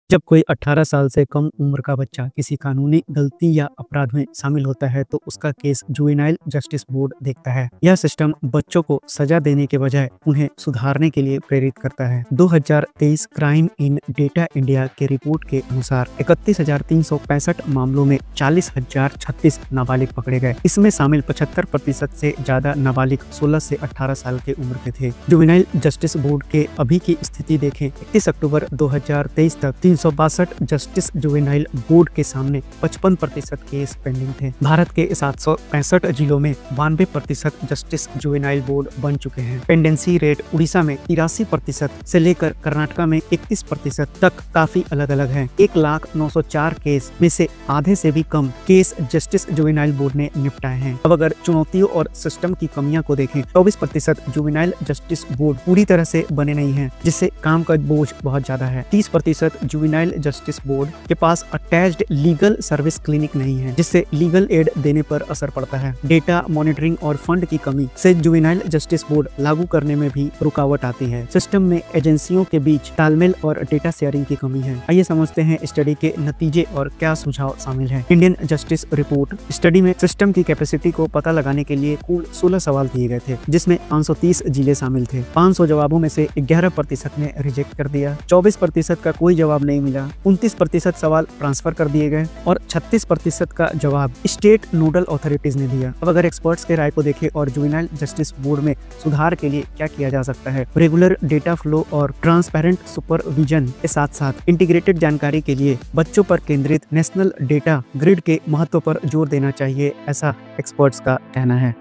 जब कोई 18 साल से कम उम्र का बच्चा किसी कानूनी गलती या अपराध में शामिल होता है तो उसका केस जुवेनाइल जस्टिस बोर्ड देखता है। यह सिस्टम बच्चों को सजा देने के बजाय उन्हें सुधारने के लिए प्रेरित करता है। 2023 क्राइम इन डेटा इंडिया के रिपोर्ट के अनुसार 31,365 मामलों में 40,036 नाबालिग पकड़े गए। इसमें शामिल 75% से ज्यादा नाबालिग 16 से 18 साल के उम्र के थे। जुवेनाइल जस्टिस बोर्ड के अभी की स्थिति देखें। 31 अक्टूबर 2023 तक 362 जस्टिस जुवेनाइल बोर्ड के सामने 55% केस पेंडिंग थे। भारत के 765 जिलों में 92% जस्टिस जुवेनाइल बोर्ड बन चुके हैं। पेंडेंसी रेट उड़ीसा में 83% से लेकर कर्नाटक में 31% तक काफी अलग अलग है। 1,09,04 केस में से आधे से भी कम केस जस्टिस जुवेनाइल बोर्ड ने निपटाए हैं। अब अगर चुनौतियों और सिस्टम की कमियां को देखें, 24% जुवेनाइल जस्टिस बोर्ड पूरी तरह से बने नहीं है, जिससे काम का बोझ बहुत ज्यादा है। 30% जुवेनाइल जस्टिस बोर्ड के पास अटैच्ड लीगल सर्विस क्लिनिक नहीं है, जिससे लीगल एड देने पर असर पड़ता है। डेटा मॉनिटरिंग और फंड की कमी से जुवेनाइल जस्टिस बोर्ड लागू करने में भी रुकावट आती है। सिस्टम में एजेंसियों के बीच तालमेल और डेटा शेयरिंग की कमी है। आइए समझते हैं स्टडी के नतीजे और क्या सुझाव शामिल है। इंडियन जस्टिस रिपोर्ट स्टडी में सिस्टम की कैपेसिटी को पता लगाने के लिए कुल 16 सवाल दिए गए थे, जिसमें 530 जिले शामिल थे। 500 जवाबों में से 11% ने रिजेक्ट कर दिया, 24% का कोई जवाब नहीं मिला, 29% सवाल ट्रांसफर कर दिए गए और 36% का जवाब स्टेट नोडल अथॉरिटीज ने दिया। अब अगर एक्सपर्ट्स के राय को देखें और जुवेनाइल जस्टिस बोर्ड में सुधार के लिए क्या किया जा सकता है, रेगुलर डेटा फ्लो और ट्रांसपेरेंट सुपरविजन के साथ साथ इंटीग्रेटेड जानकारी के लिए बच्चों पर केंद्रित नेशनल डेटा ग्रिड के महत्व पर जोर देना चाहिए, ऐसा एक्सपर्ट्स का कहना है।